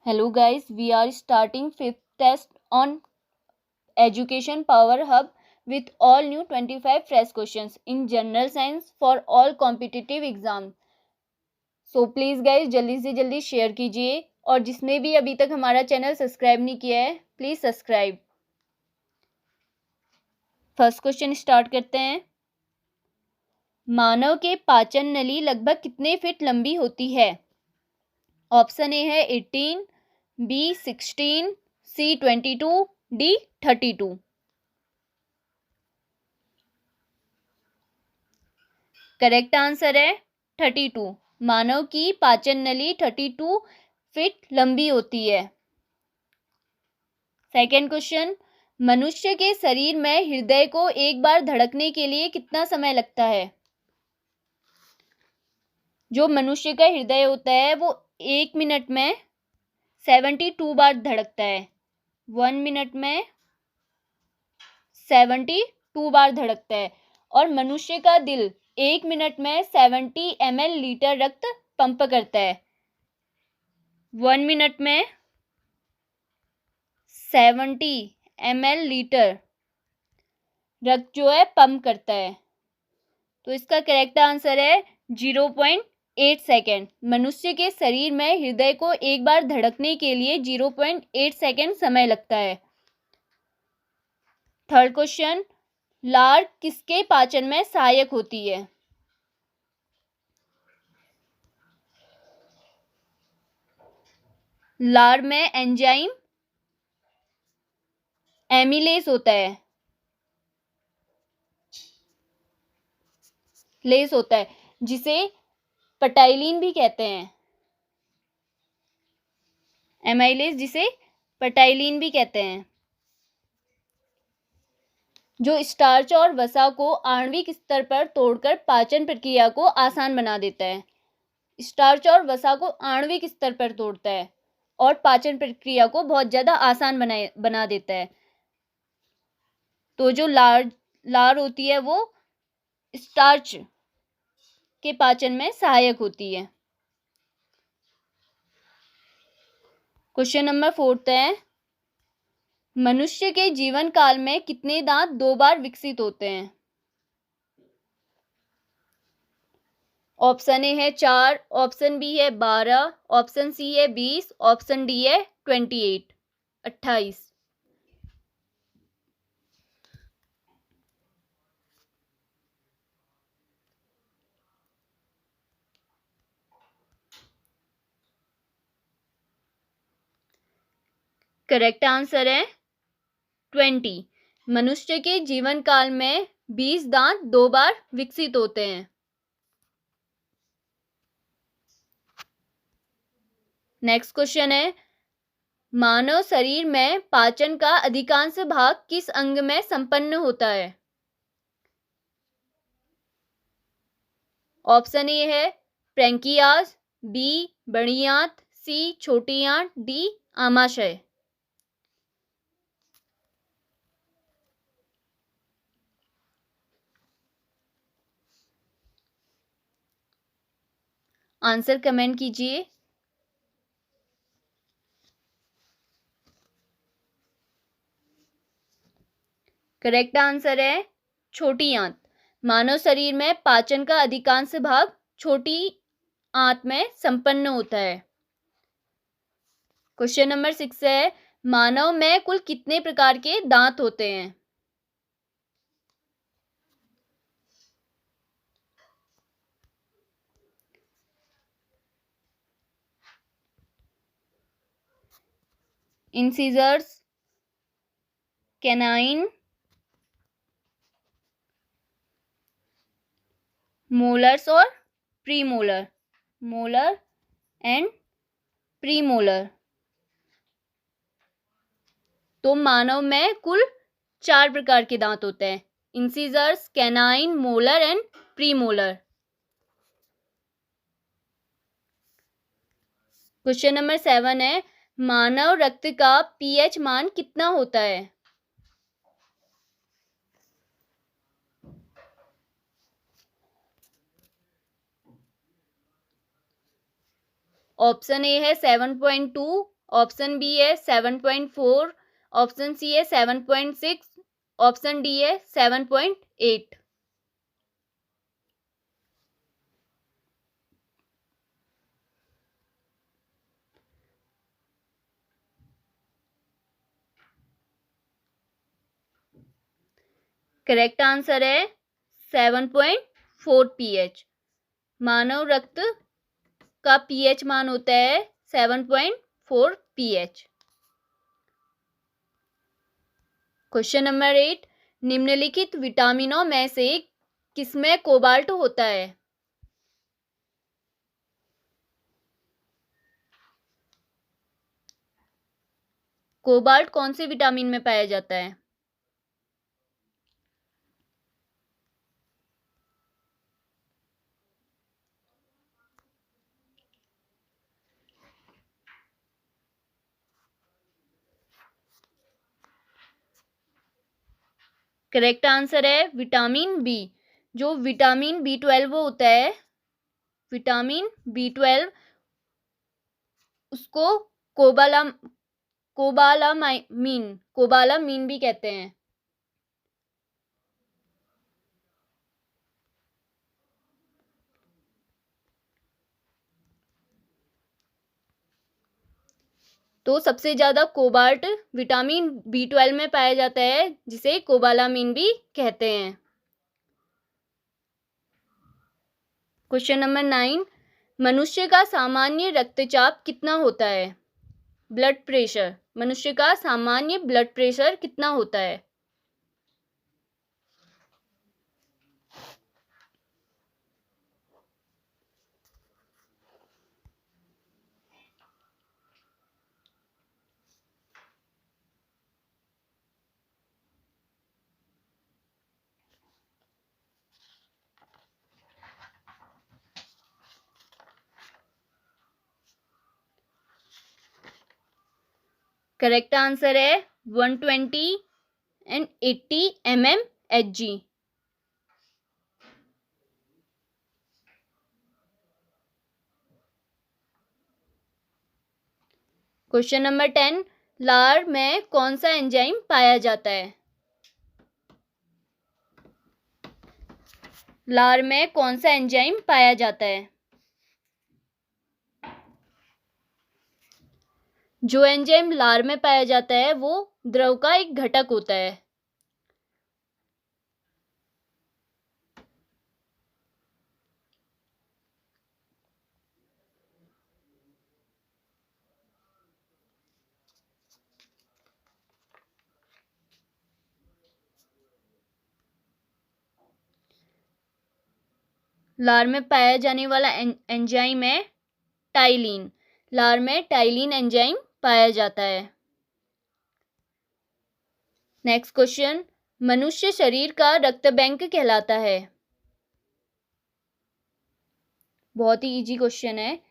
Hello guys, we are starting fifth test on Education Power Hub with all new 25 fresh questions in general science for all competitive exams. So please guys जल्दी से जल्दी share कीजिए और जिसने भी अभी तक हमारा चैनल सब्सक्राइब नहीं किया है please subscribe. First question start करते हैं। मानव के पाचन नली लगभग कितने फीट लंबी होती है? ऑप्शन ए है 18, बी 16, सी 22, डी 32। करेक्ट आंसर है 32। मानव की पाचन नली 32 फीट लंबी होती है। सेकेंड क्वेश्चन, मनुष्य के शरीर में हृदय को एक बार धड़कने के लिए कितना समय लगता है? जो मनुष्य का हृदय होता है वो 1 मिनट में 72 बार धड़कता है। 1 मिनट में 72 बार धड़कता है। और मनुष्य का दिल 1 मिनट में 70 ml लीटर रक्त पंप करता है। 1 मिनट में 70 ml लीटर रक्त जो है पंप करता है। तो इसका करेक्ट आंसर है 0.8 सेकेंड। मनुष्य के शरीर में हृदय को एक बार धड़कने के लिए 0.8 सेकेंड समय लगता है। थर्ड क्वेश्चन, लार किसके पाचन में सहायक होती है? लार में एंजाइम एमिलेस होता है। लेस होता है जिसे पटाइलिन भी कहते हैं। एमाइलेज जिसे पटाइलिन भी कहते हैं, जो स्टार्च और वसा को आणविक स्तर पर तोड़कर पाचन प्रक्रिया को आसान बना देता है। स्टार्च और वसा को आणविक स्तर पर तोड़ता है और पाचन प्रक्रिया को बहुत ज्यादा आसान बना देता है। तो जो लार होती है वो स्टार्च के पाचन में सहायक होती है। क्वेश्चन नंबर 4 है, मनुष्य के जीवन काल में कितने दांत 2 बार विकसित होते हैं? ऑप्शन ए है 4, ऑप्शन बी है 12, ऑप्शन सी है 20, ऑप्शन डी है 28। करेक्ट आंसर है 20। मनुष्य के जीवन काल में 20 दांत 2 बार विकसित होते हैं। नेक्स्ट क्वेश्चन है, मानव शरीर में पाचन का अधिकांश भाग किस अंग में संपन्न होता है? ऑप्शन ए है प्रेंकियाज, बी बड़ी आंत, सी छोटी आंत, डी आमाशय। आंसर कमेंट कीजिए। करेक्ट आंसर है छोटी आंत। मानव शरीर में पाचन का अधिकांश भाग छोटी आंत में संपन्न होता है। क्वेश्चन नंबर 6 है, मानव में कुल कितने प्रकार के दांत होते हैं? इंसिजर्स, कैनाइन, मोलर्स और प्रीमोलर। Molar and premolar. तो मानव में कुल 4 प्रकार के दांत होते हैं, incisors, canine, molar and premolar. Question number 7 है, मानव रक्त का पीएच मान कितना होता है? ऑप्शन ए है 7.2, ऑप्शन बी है 7.4, ऑप्शन सी है 7.6, ऑप्शन डी है 7.8। करेक्ट आंसर है 7.4 pH। मानव रक्त का pH मान होता है 7.4 pH। क्वेश्चन नंबर 8, निम्नलिखित विटामिनों में से किसमें कोबाल्ट होता है? कोबाल्ट कौन से विटामिन में पाया जाता है? करेक्ट आंसर है विटामिन बी। जो विटामिन B12 होता है, विटामिन B12, उसको कोबालामीन भी कहते हैं। तो सबसे ज्यादा कोबाल्ट विटामिन B12 में पाया जाता है, जिसे कोबालामीन भी कहते हैं। क्वेश्चन नंबर 9, मनुष्य का सामान्य रक्तचाप कितना होता है? ब्लड प्रेशर, मनुष्य का सामान्य ब्लड प्रेशर कितना होता है? करेक्ट आंसर है 120 and 80 mmHg। क्वेश्चन नंबर 10, लार में कौन सा एंजाइम पाया जाता है? लार में कौन सा एंजाइम पाया जाता है? जो एंजाइम लार में पाया जाता है वो द्रव का एक घटक होता है। लार में पाया जाने वाला एंजाइम है टाइलिन। लार में टाइलिन एंजाइम पाया जाता है। नेक्स्ट क्वेश्चन, मनुष्य शरीर का रक्त बैंक कहलाता है। बहुत ही इजी क्वेश्चन है।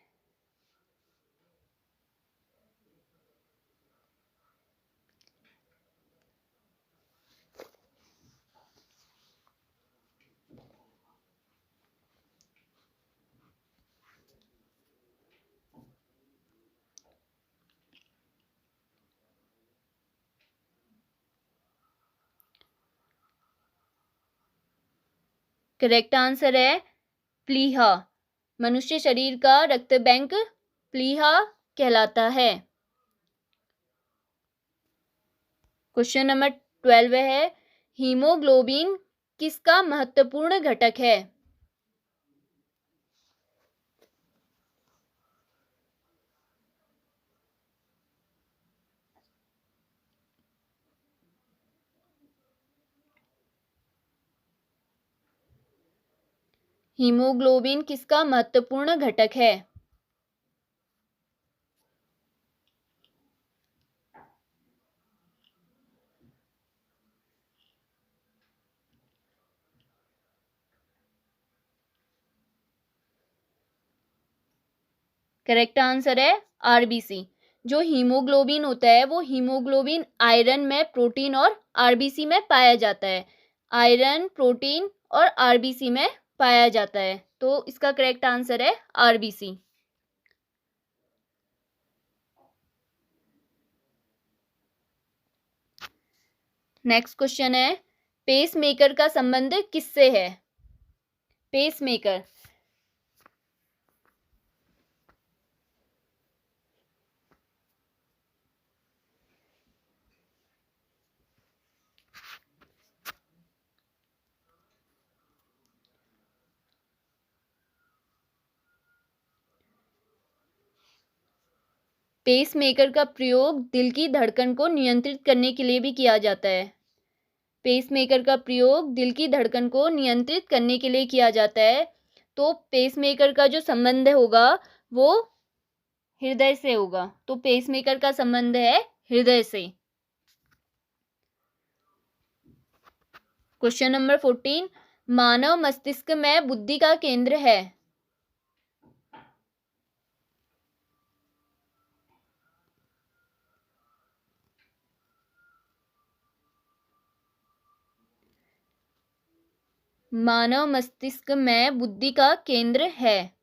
करेक्ट आंसर है प्लीहा। मनुष्य शरीर का रक्त बैंक प्लीहा कहलाता है। क्वेश्चन नंबर 12 है, हीमोग्लोबिन किसका महत्वपूर्ण घटक है? हीमोग्लोबिन किसका महत्वपूर्ण घटक है? करेक्ट आंसर है आरबीसी। जो हीमोग्लोबिन होता है वो हीमोग्लोबिन आयरन में, प्रोटीन और आरबीसी में पाया जाता है। आयरन, प्रोटीन और आरबीसी में पाया जाता है, तो इसका करेक्ट आंसर है आरबीसी। नेक्स्ट क्वेश्चन है, पेस मेकर का संबंध किससे है? पेस मेकर, पेस मेकर का प्रयोग दिल की धड़कन को नियंत्रित करने के लिए भी किया जाता है। पेस मेकर का प्रयोग दिल की धड़कन को नियंत्रित करने के लिए किया जाता है। तो पेस मेकर का जो संबंध होगा वो हृदय से होगा। तो पेस मेकर का संबंध है हृदय से। क्वेश्चन नंबर 14, मानव मस्तिष्क में बुद्धि का केंद्र है। मानव मस्तिष्क में बुद्धि का केंद्र है।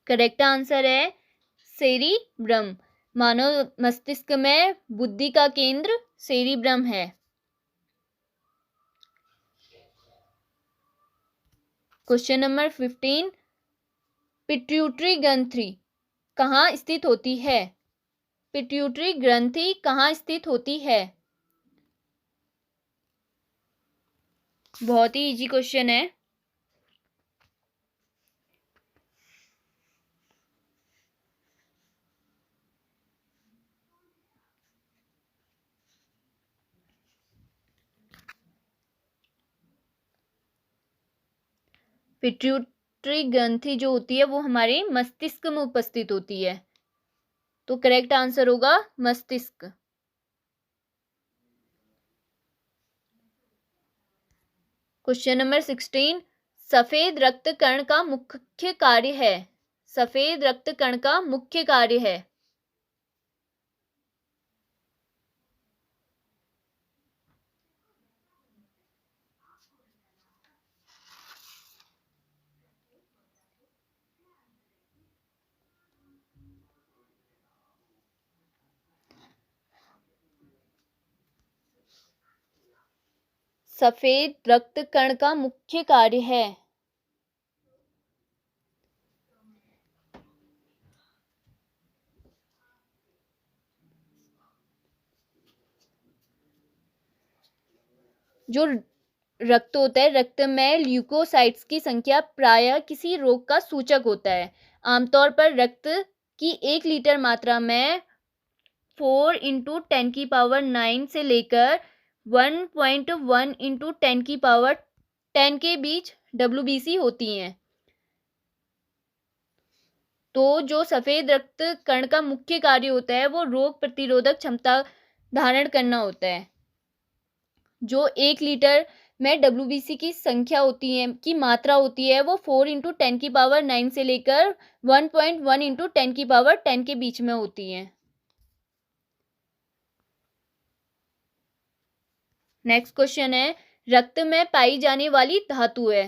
करेक्ट आंसर है सेरिब्रम। मानव मस्तिष्क में बुद्धि का केंद्र सेरिब्रम है। क्वेश्चन नंबर 15, पिट्यूटरी ग्रंथि कहाँ स्थित होती है? पिट्यूटरी ग्रंथि कहाँ स्थित होती है? बहुत ही इजी क्वेश्चन है। पिट्यूटरी ग्रंथि जो होती है वो हमारे मस्तिष्क में उपस्थित होती है। तो करेक्ट आंसर होगा मस्तिष्क। क्वेश्चन नंबर 16, सफेद रक्त कण का मुख्य कार्य है। सफेद रक्त कण का मुख्य कार्य है। सफेद रक्त कण का मुख्य कार्य है। जो रक्त होता है, रक्त में ल्यूकोसाइट्स की संख्या प्रायः किसी रोग का सूचक होता है। आमतौर पर रक्त की 1 लीटर मात्रा में 4 इंटू 10 की पावर 9 से लेकर 1.1 इंटू 10 की पावर 10 के बीच WBC होती हैं। तो जो सफेद रक्त कण का मुख्य कार्य होता है वो रोग प्रतिरोधक क्षमता धारण करना होता है। जो 1 लीटर में WBC की संख्या होती है, की मात्रा होती है, वो 4 इंटू 10 की पावर 9 से लेकर 1.1 इंटू 10 की पावर 10 के बीच में होती है। नेक्स्ट क्वेश्चन है, रक्त में पाई जाने वाली धातु है।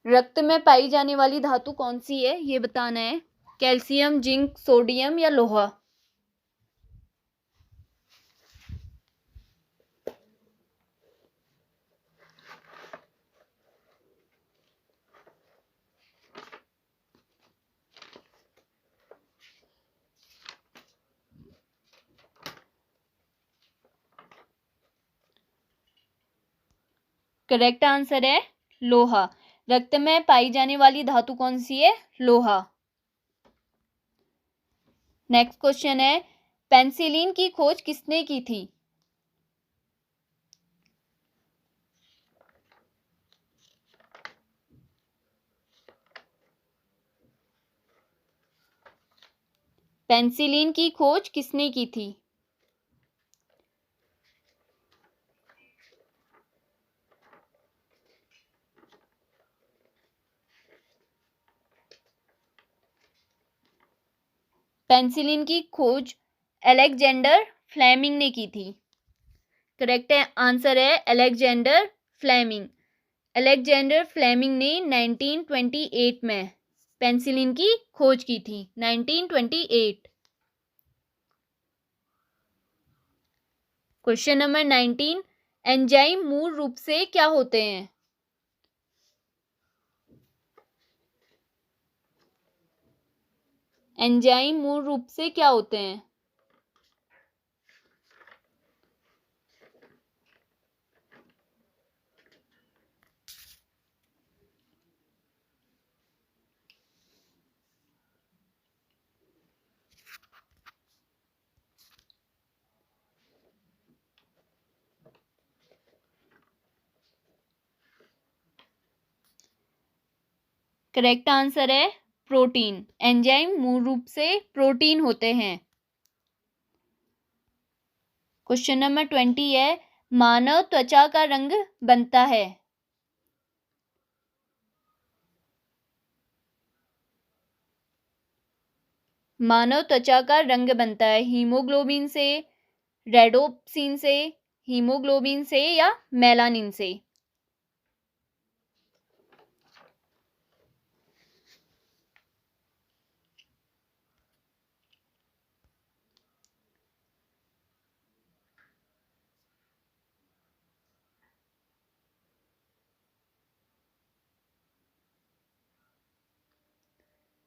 रक्त में पाई जाने वाली धातु कौन सी है ये बताना है। कैल्शियम, जिंक, सोडियम या लोहा? करेक्ट आंसर है लोहा। रक्त में पाई जाने वाली धातु कौन सी है? लोहा। नेक्स्ट क्वेश्चन है, पेनिसिलिन की खोज किसने की थी? पेनिसिलिन की खोज किसने की थी? पेनिसिलिन की खोज अलेक्जेंडर फ्लेमिंग ने की थी। करेक्ट आंसर है अलेक्जेंडर फ्लेमिंग। अलेक्जेंडर फ्लेमिंग ने 1928 में पेनिसिलिन की खोज की थी। 1928। क्वेश्चन नंबर 19, एंजाइम मूल रूप से क्या होते हैं? एंजाइम मूल रूप से क्या होते हैं? करेक्ट आंसर है प्रोटीन। एंजाइम मूल रूप से प्रोटीन होते हैं। क्वेश्चन नंबर 20 है, मानव त्वचा का रंग बनता है। मानव त्वचा का रंग बनता है हीमोग्लोबिन से, रेडोप्सिन से, हीमोग्लोबिन से या मेलानिन से?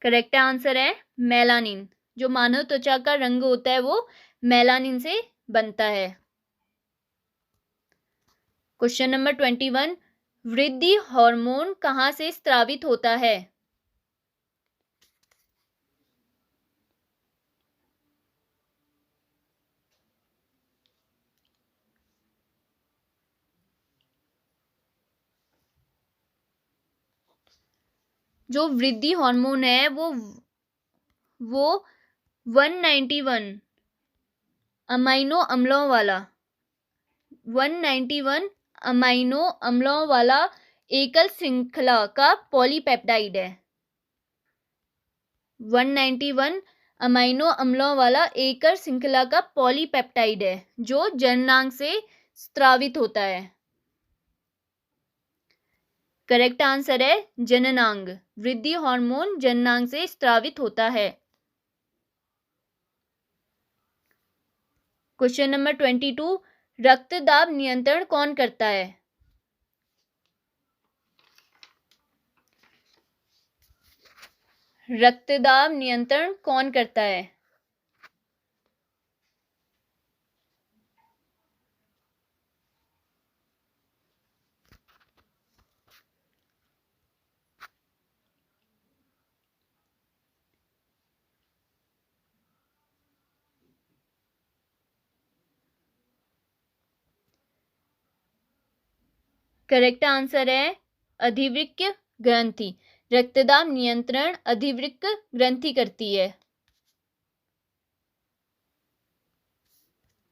करेक्ट आंसर है मेलानिन। जो मानव त्वचा का रंग होता है वो मेलानिन से बनता है। क्वेश्चन नंबर 21, वृद्धि हार्मोन कहाँ से स्रावित होता है? जो वृद्धि हार्मोन है वो 191 अमाइनो अम्लों वाला 191 अमाइनो अम्लों वाला एकल श्रृंखला का पॉलीपेप्टाइड है। 191 अमाइनो अम्लों वाला एकल श्रृंखला का पॉलीपेप्टाइड है जो जननांग से स्रावित होता है। करेक्ट आंसर है जननांग। वृद्धि हार्मोन जननांग से स्रावित होता है। क्वेश्चन नंबर 22, रक्तदाब नियंत्रण कौन करता है? रक्तदाब नियंत्रण कौन करता है? करेक्ट आंसर है अधिवृक्क ग्रंथि। रक्तदाब नियंत्रण अधिवृक्क ग्रंथि करती है।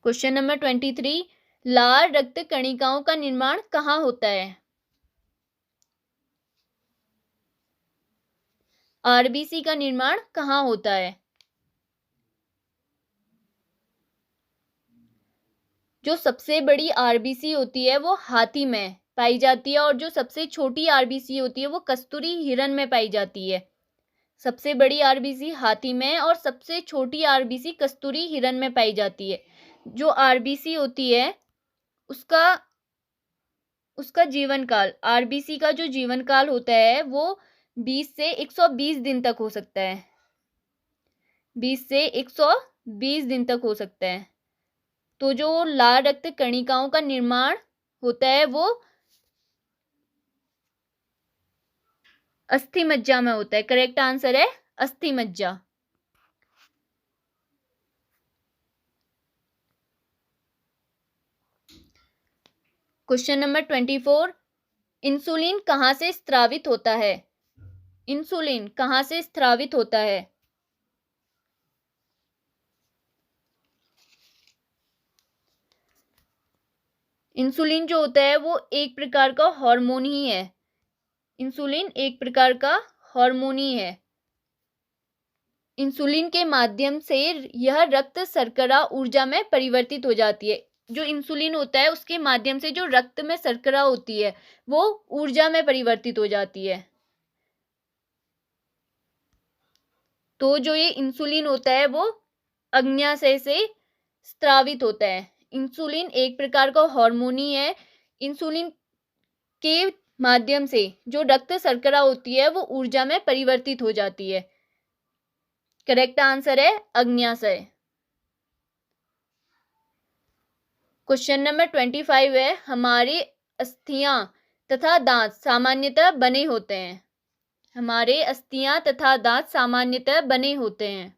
क्वेश्चन नंबर 23, लाल रक्त कणिकाओं का निर्माण कहाँ होता है? आरबीसी का निर्माण कहाँ होता है? जो सबसे बड़ी आरबीसी होती है वो हाथी में पाई जाती है और जो सबसे छोटी आरबीसी होती है वो कस्तूरी हिरण में पाई जाती है। सबसे बड़ी आरबीसी हाथी में और सबसे छोटी आरबीसी कस्तूरी हिरण में पाई जाती है। जो आरबीसी होती है उसका जीवन काल, आरबीसी का जो जीवन काल होता है वो 20 से 120 दिन तक हो सकता है। 20 से 120 दिन तक हो सकता है। तो जो लाल रक्त कणिकाओं का निर्माण होता है वो अस्थि मज्जा में होता है। करेक्ट आंसर है अस्थि मज्जा। क्वेश्चन नंबर 24, इंसुलिन कहाँ से स्रावित होता है? इंसुलिन कहाँ से स्रावित होता है? इंसुलिन जो होता है वो एक प्रकार का हार्मोन ही है। इंसुलिन एक प्रकार का हार्मोन ही है। इंसुलिन के माध्यम से यह रक्त शर्करा ऊर्जा में परिवर्तित हो जाती है। जो इंसुलिन होता है उसके माध्यम से जो रक्त में शर्करा होती है वो ऊर्जा में परिवर्तित हो जाती है। तो जो ये इंसुलिन होता है वो अग्न्याशय से स्रावित होता है। इंसुलिन एक प्रकार का हार्मोन ही है। इंसुलिन के माध्यम से जो रक्त शर्करा होती है वो ऊर्जा में परिवर्तित हो जाती है। करेक्ट आंसर है अग्न्याशय। क्वेश्चन नंबर 25 है, हमारी अस्थियां तथा दांत सामान्यतः बने होते हैं। हमारे अस्थियां तथा दांत सामान्यतः बने होते हैं।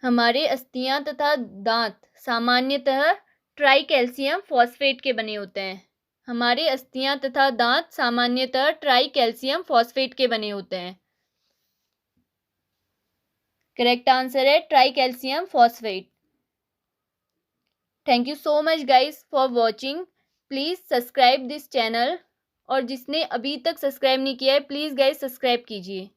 हमारे अस्थियां तथा दांत सामान्यतः ट्राइकैल्शियम फॉस्फेट के बने होते हैं। हमारे अस्थियां तथा दांत सामान्यतः ट्राइकैल्शियम फॉस्फेट के बने होते हैं। करेक्ट आंसर है tricalcium phosphate. Thank you so much guys for watching. Please subscribe this channel, और जिसने अभी तक सब्सक्राइब नहीं किया है प्लीज़ गाइस सब्सक्राइब कीजिए।